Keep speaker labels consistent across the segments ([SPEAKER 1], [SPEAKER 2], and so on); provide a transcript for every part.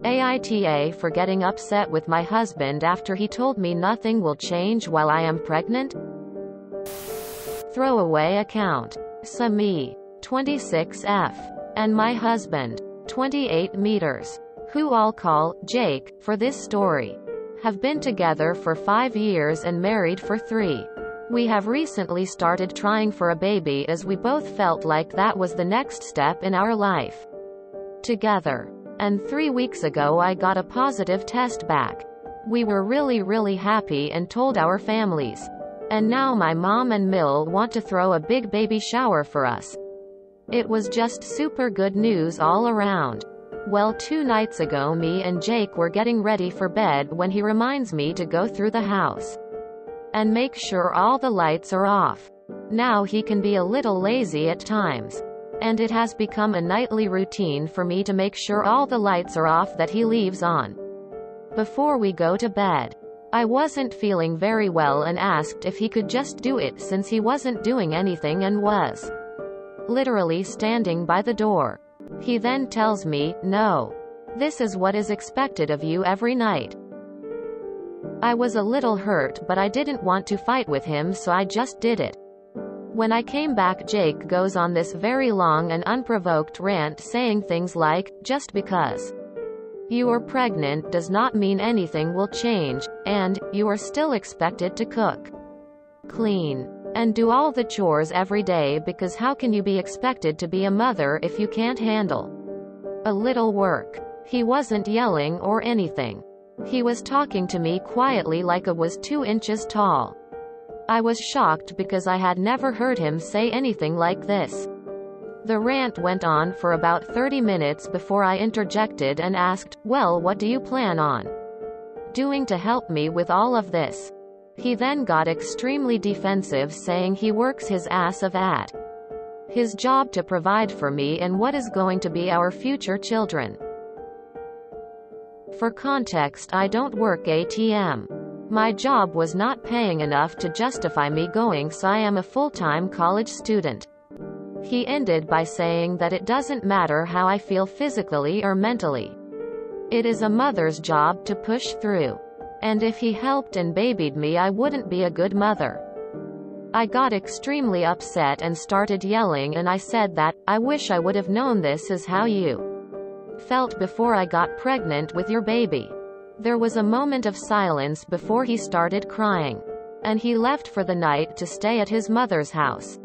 [SPEAKER 1] AITA for getting upset with my husband after he told me nothing will change while I am pregnant? Throwaway account. Me, 26F. And my husband, 28 meters. Who I'll call Jake for this story. Have been together for 5 years and married for 3. We have recently started trying for a baby as we both felt like that was the next step in our life together. And 3 weeks ago I got a positive test back. We were really happy and told our families. And now my mom and Mill want to throw a big baby shower for us. It was just super good news all around. Well, 2 nights ago me and Jake were getting ready for bed when he reminds me to go through the house and make sure all the lights are off. Now he can be a little lazy at times, and it has become a nightly routine for me to make sure all the lights are off that he leaves on before we go to bed. I wasn't feeling very well and asked if he could just do it since he wasn't doing anything and was literally standing by the door. He then tells me, "No. This is what is expected of you every night." I was a little hurt, but I didn't want to fight with him, so I just did it. When I came back, Jake goes on this very long and unprovoked rant saying things like, "Just because you are pregnant does not mean anything will change, and you are still expected to cook, clean, and do all the chores every day because how can you be expected to be a mother if you can't handle a little work?" He wasn't yelling or anything. He was talking to me quietly like I was 2 inches tall. I was shocked because I had never heard him say anything like this. The rant went on for about 30 minutes before I interjected and asked, "Well, what do you plan on doing to help me with all of this?" He then got extremely defensive, saying he works his ass off at his job to provide for me and what is going to be our future children. For context, I don't work ATM. My job was not paying enough to justify me going, so I am a full-time college student. He ended by saying that it doesn't matter how I feel physically or mentally. It is a mother's job to push through. And if he helped and babied me, I wouldn't be a good mother. I got extremely upset and started yelling, and I said that, "I wish I would have known this is how you felt before I got pregnant with your baby." There was a moment of silence before he started crying. And he left for the night to stay at his mother's house.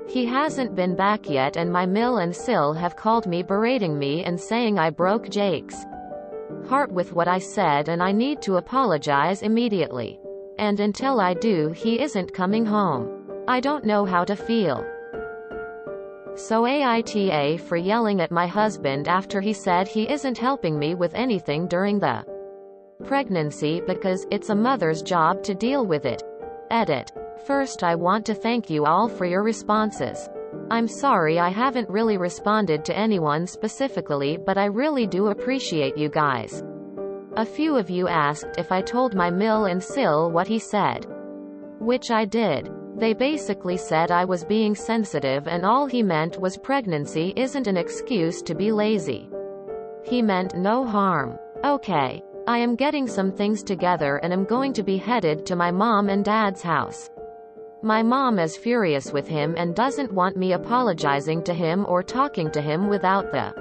[SPEAKER 1] He hasn't been back yet, and my Mill and Sil have called me berating me and saying I broke Jake's heart with what I said and I need to apologize immediately. And until I do, he isn't coming home. I don't know how to feel. So AITA for yelling at my husband after he said he isn't helping me with anything during the pregnancy because it's a mother's job to deal with it. Edit. First, I want to thank you all for your responses. I'm sorry I haven't really responded to anyone specifically, but I really do appreciate you guys. A few of you asked if I told my Mill and Sil what he said, which I did. They basically said I was being sensitive and all he meant was pregnancy isn't an excuse to be lazy. He meant no harm. Okay. I am getting some things together and am going to be headed to my mom and dad's house. My mom is furious with him and doesn't want me apologizing to him or talking to him without the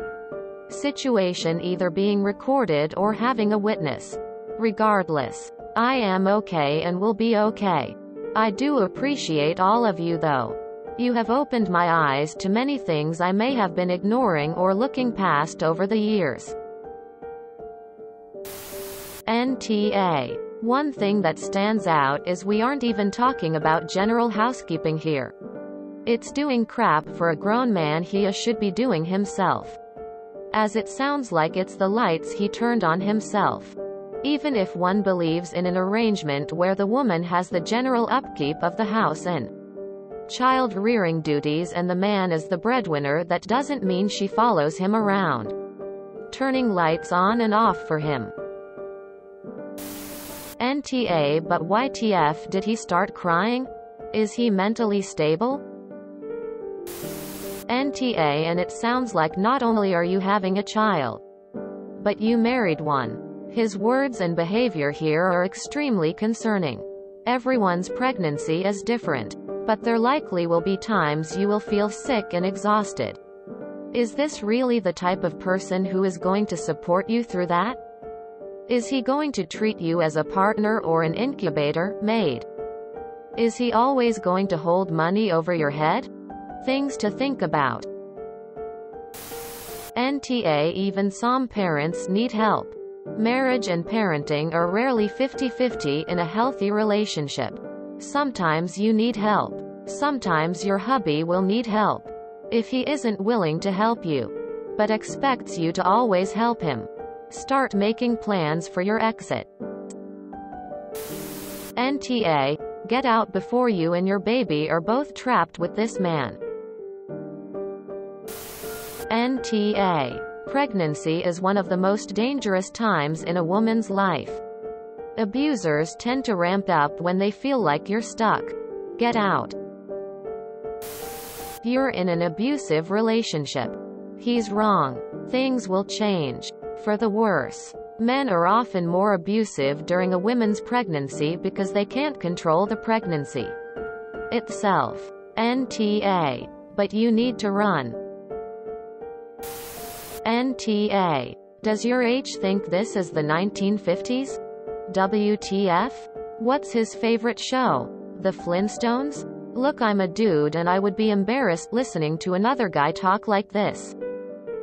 [SPEAKER 1] situation either being recorded or having a witness. Regardless, I am okay and will be okay. I do appreciate all of you though. You have opened my eyes to many things I may have been ignoring or looking past over the years. NTA. One thing that stands out is we aren't even talking about general housekeeping here. It's doing crap for a grown man he should be doing himself. As it sounds like it's the lights he turned on himself. Even if one believes in an arrangement where the woman has the general upkeep of the house and child rearing duties and the man is the breadwinner, that doesn't mean she follows him around, turning lights on and off for him. NTA. But YTF did he start crying? Is he mentally stable? NTA. And it sounds like not only are you having a child, But you married one. His words and behavior here are extremely concerning. Everyone's pregnancy is different, but there likely will be times you will feel sick and exhausted. Is this really the type of person who is going to support you through that? Is he going to treat you as a partner or an incubator, maid? Is he always going to hold money over your head? Things to think about. NTA. Even some parents need help. Marriage and parenting are rarely 50-50 in a healthy relationship. Sometimes you need help. Sometimes your hubby will need help. If he isn't willing to help you, but expects you to always help him, start making plans for your exit. NTA. Get out before you and your baby are both trapped with this man. NTA. Pregnancy is one of the most dangerous times in a woman's life. Abusers tend to ramp up when they feel like you're stuck. Get out. You're in an abusive relationship. He's wrong. Things will change. For the worse. Men are often more abusive during a woman's pregnancy because they can't control the pregnancy itself. NTA. But you need to run. NTA. Does your H think this is the 1950s? WTF? What's his favorite show? The Flintstones? Look, I'm a dude and I would be embarrassed listening to another guy talk like this.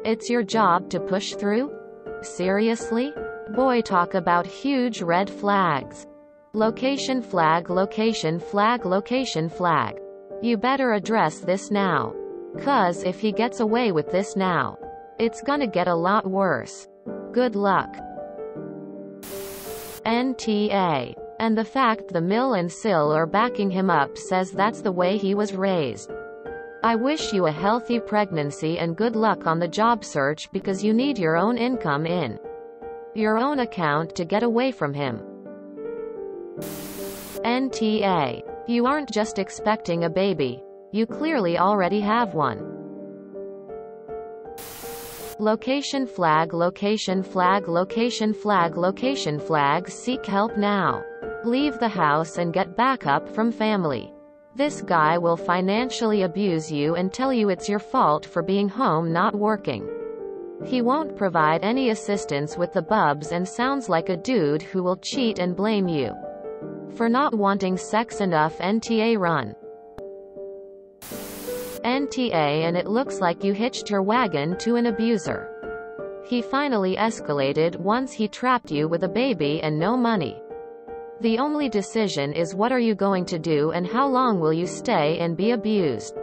[SPEAKER 1] It's your job to push through? Seriously? Boy, talk about huge red flags. Location flag, location flag, location flag. You better address this now. 'Cause if he gets away with this now, it's gonna get a lot worse. Good luck. NTA. And the fact the mill and Sill are backing him up says that's the way he was raised. I wish you a healthy pregnancy and good luck on the job search because you need your own income in your own account to get away from him. NTA. You aren't just expecting a baby. You clearly already have one. Location flag, location flag, location flag, location flag. Seek help now. Leave the house and get backup from family. This guy will financially abuse you and tell you it's your fault for being home not working. He won't provide any assistance with the bubs and sounds like a dude who will cheat and blame you for not wanting sex enough. NTA. Run. NTA. And it looks like you hitched your wagon to an abuser. He finally escalated once he trapped you with a baby and no money. The only decision is what are you going to do and how long will you stay and be abused.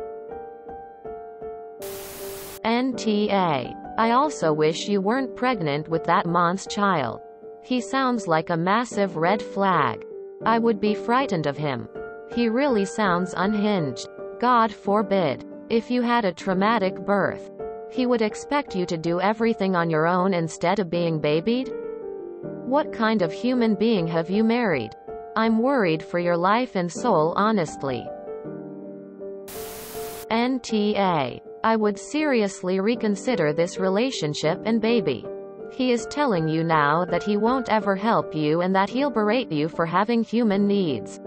[SPEAKER 1] NTA. I also wish you weren't pregnant with that mon's child. He sounds like a massive red flag. I would be frightened of him. He really sounds unhinged. God forbid. If you had a traumatic birth, he would expect you to do everything on your own instead of being babied? What kind of human being have you married? I'm worried for your life and soul, honestly. NTA. I would seriously reconsider this relationship and baby. He is telling you now that he won't ever help you and that he'll berate you for having human needs.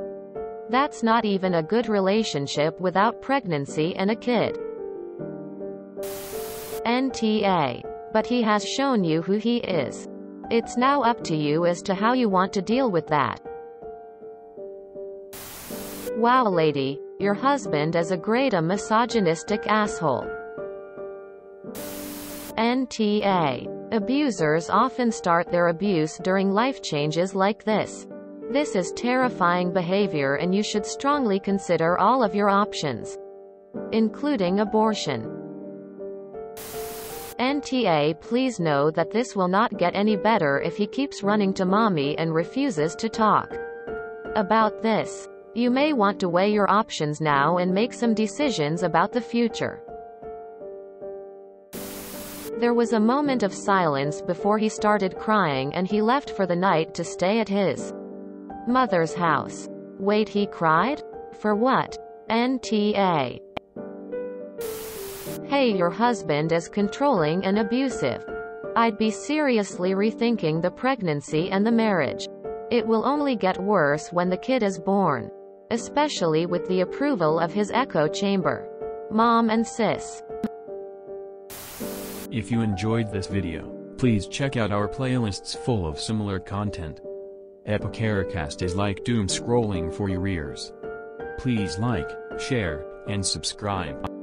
[SPEAKER 1] That's not even a good relationship without pregnancy and a kid. NTA. But he has shown you who he is. It's now up to you as to how you want to deal with that. Wow, lady, your husband is a misogynistic asshole. NTA. Abusers often start their abuse during life changes like this. This is terrifying behavior and you should strongly consider all of your options, including abortion. NTA. Please know that this will not get any better if he keeps running to mommy and refuses to talk about this. You may want to weigh your options now and make some decisions about the future. There was a moment of silence before he started crying and he left for the night to stay at his mother's house. Wait, he cried? For what? NTA. Hey, your husband is controlling and abusive. I'd be seriously rethinking the pregnancy and the marriage. It will only get worse when the kid is born. Especially with the approval of his echo chamber. Mom and sis.
[SPEAKER 2] If you enjoyed this video, please check out our playlists full of similar content. AmITheAsshole is like doom scrolling for your ears. Please like, share, and subscribe.